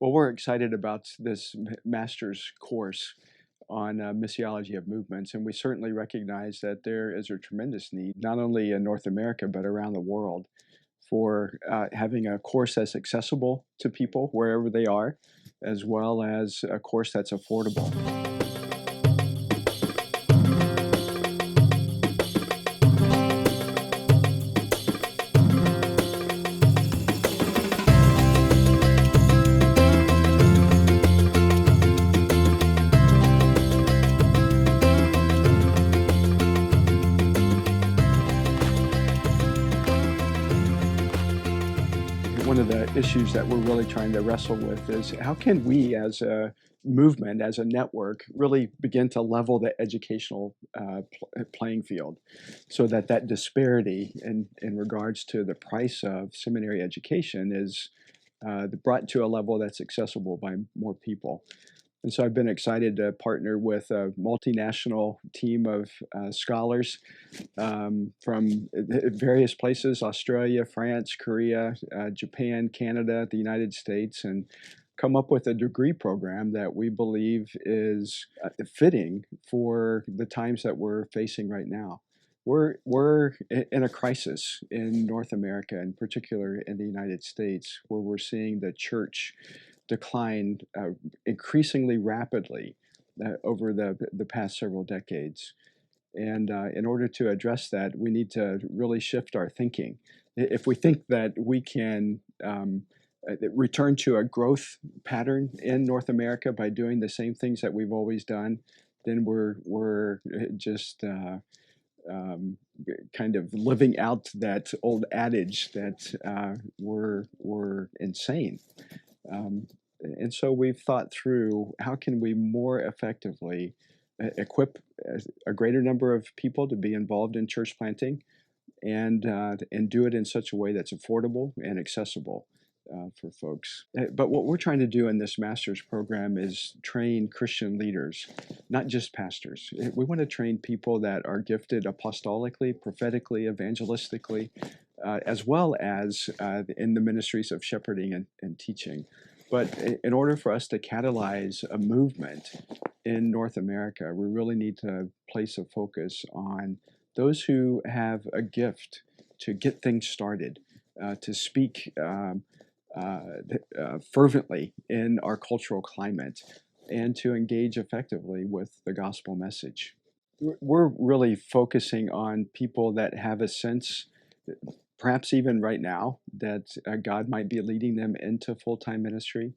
Well, we're excited about this master's course on missiology of movements, and we certainly recognize that there is a tremendous need, not only in North America, but around the world, for having a course that's accessible to people wherever they are, as well as a course that's affordable. One of the issues that we're really trying to wrestle with is how can we as a movement, as a network, really begin to level the educational playing field so that that disparity in regards to the price of seminary education is brought to a level that's accessible by more people. And so I've been excited to partner with a multinational team of scholars from various places: Australia, France, Korea, Japan, Canada, the United States, and come up with a degree program that we believe is fitting for the times that we're facing right now. We're in a crisis in North America, in particular in the United States, where we're seeing the church decline increasingly rapidly over the past several decades. And in order to address that, we need to really shift our thinking. If we think that we can return to a growth pattern in North America by doing the same things that we've always done, then we're just kind of living out that old adage that we're insane. Um, and so we've thought through how can we more effectively equip a greater number of people to be involved in church planting and do it in such a way that's affordable and accessible for folks. But what we're trying to do in this master's program is train Christian leaders, not just pastors. We want to train people that are gifted apostolically, prophetically, evangelistically, as well as in the ministries of shepherding and teaching. But in order for us to catalyze a movement in North America, we really need to place a focus on those who have a gift to get things started, to speak fervently in our cultural climate, and to engage effectively with the gospel message. We're really focusing on people that have a sense, perhaps even right now, that God might be leading them into full time ministry.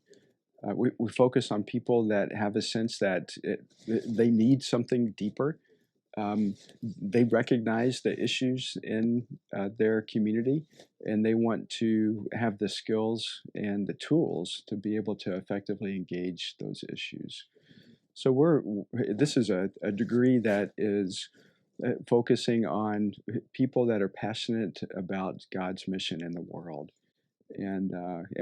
We focus on people that have a sense that they need something deeper. They recognize the issues in their community, and they want to have the skills and the tools to be able to effectively engage those issues. So this is a degree that is focusing on people that are passionate about God's mission in the world. And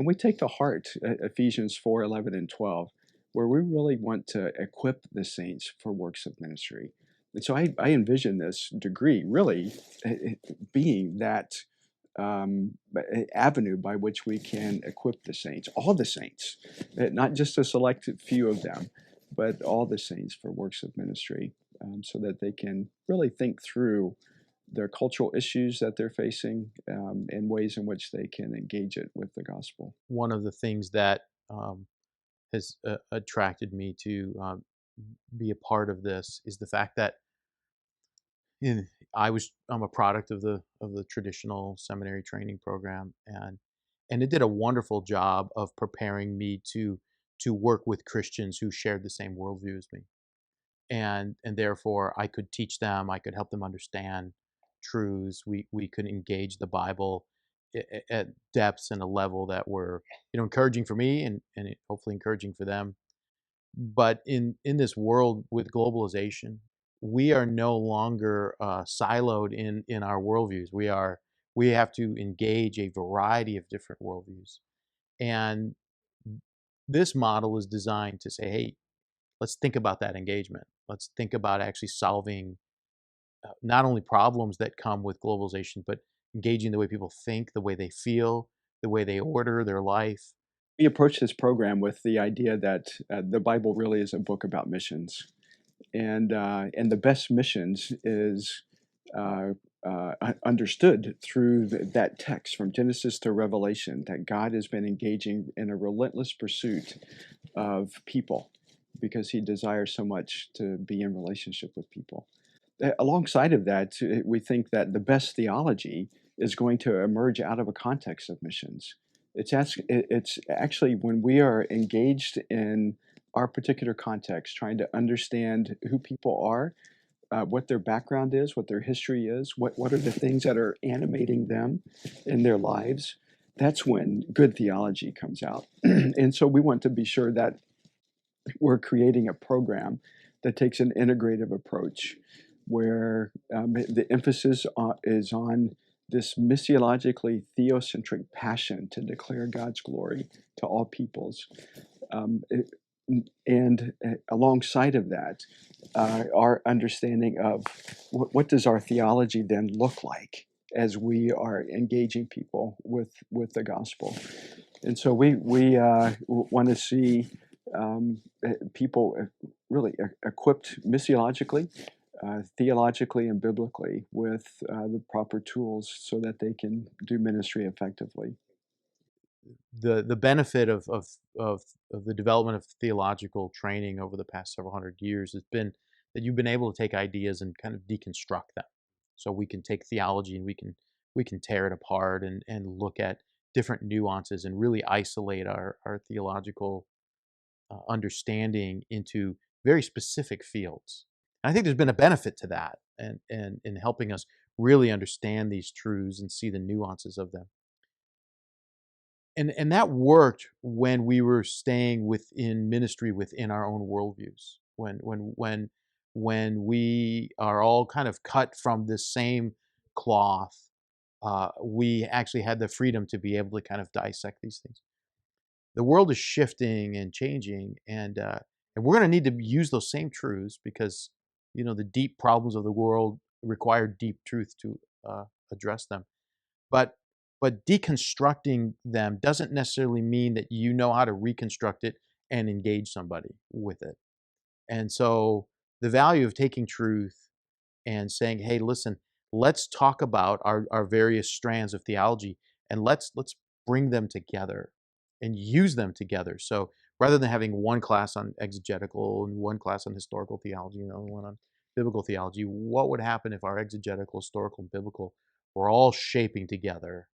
we take to heart Ephesians 4:11 and 12, where we really want to equip the saints for works of ministry. And so I envision this degree really being that avenue by which we can equip the saints, all the saints, not just a select few of them, but all the saints for works of ministry, so that they can really think through their cultural issues that they're facing, and ways in which they can engage it with the gospel. One of the things that has attracted me to be a part of this is the fact that in, I'm a product of the traditional seminary training program, and it did a wonderful job of preparing me to work with Christians who shared the same worldview as me, and therefore I could teach them, I could help them understand truths. We could engage the Bible at depths and a level that were encouraging for me and hopefully encouraging for them. But in this world with globalization, we are no longer siloed in our worldviews. We have to engage a variety of different worldviews, and this model is designed to say, hey, let's think about that engagement. Let's think about actually solving not only problems that come with globalization, but engaging the way people think, the way they feel, the way they order their life, We approach this program with the idea that the Bible really is a book about missions, and the best missions is uh, understood through that text from Genesis to Revelation, that God has been engaging in a relentless pursuit of people because He desires so much to be in relationship with people. Alongside of that, we think that the best theology is going to emerge out of a context of missions. It's actually when we are engaged in our particular context, trying to understand who people are, what their background is, what their history is, what are the things that are animating them in their lives. That's when good theology comes out. And so we want to be sure that we're creating a program that takes an integrative approach where the emphasis is on this missiologically theocentric passion to declare God's glory to all peoples. And alongside of that, our understanding of what does our theology then look like as we are engaging people with the gospel. And so we want to see people really equipped missiologically, theologically, and biblically with the proper tools so that they can do ministry effectively. The benefit of the development of theological training over the past several hundred years has been that you've been able to take ideas and kind of deconstruct them. So we can take theology and we can tear it apart and look at different nuances and really isolate our theological understanding into very specific fields. And I think there's been a benefit to that and in helping us really understand these truths and see the nuances of them. And that worked when we were staying within ministry within our own worldviews. When we are all kind of cut from the same cloth, we actually had the freedom to be able to kind of dissect these things. The world is shifting and changing, and we're going to need to use those same truths because the deep problems of the world require deep truth to address them. But but deconstructing them doesn't necessarily mean that you know how to reconstruct it and engage somebody with it. And so the value of taking truth and saying, hey, listen, let's talk about our various strands of theology and let's bring them together and use them together. So rather than having one class on exegetical and one class on historical theology and another one on biblical theology, what would happen if our exegetical, historical, and biblical were all shaping together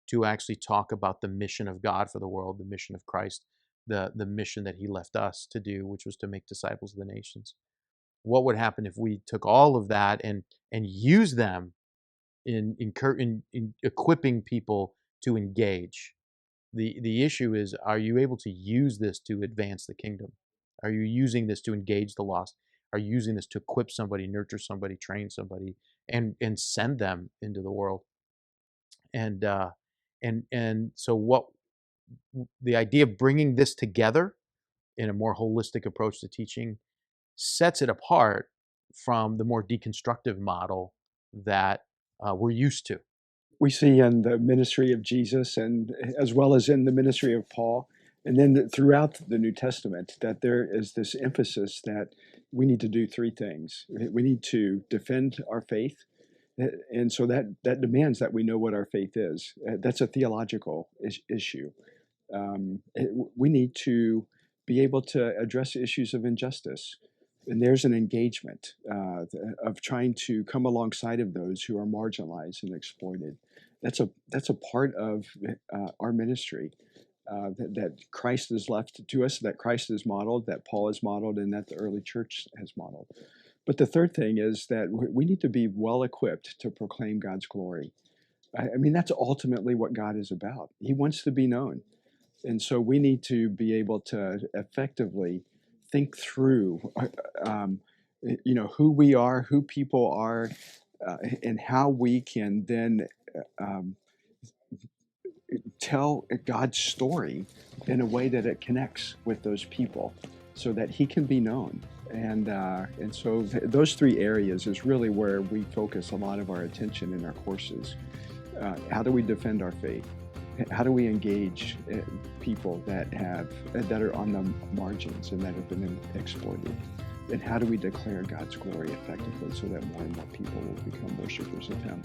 to actually talk about the mission of God for the world, the mission of Christ, the mission that He left us to do, which was to make disciples of the nations? What would happen if we took all of that and used them in equipping people to engage? The issue is, are you able to use this to advance the kingdom? Are you using this to engage the lost? Are you using this to equip somebody, nurture somebody, train somebody, and send them into the world? And so what the idea of bringing this together in a more holistic approach to teaching sets it apart from the more deconstructive model that we're used to. We see in the ministry of Jesus and as well as in the ministry of Paul, and then throughout the New Testament, that there is this emphasis that we need to do three things. We need to defend our faith, and so that demands that we know what our faith is. That's a theological issue. We need to be able to address issues of injustice. And there's an engagement of trying to come alongside of those who are marginalized and exploited. That's a part of our ministry that Christ has left to us, that Christ has modeled, that Paul has modeled, and that the early church has modeled. But the third thing is that we need to be well equipped to proclaim God's glory. I mean, that's ultimately what God is about. He wants to be known. And so we need to be able to effectively think through, who we are, who people are, and how we can then um, tell God's story in a way that it connects with those people so that He can be known. And so those three areas is really where we focus a lot of our attention in our courses. How do we defend our faith? How do we engage people that are on the margins and that have been exploited? And how do we declare God's glory effectively so that more and more people will become worshipers of Him?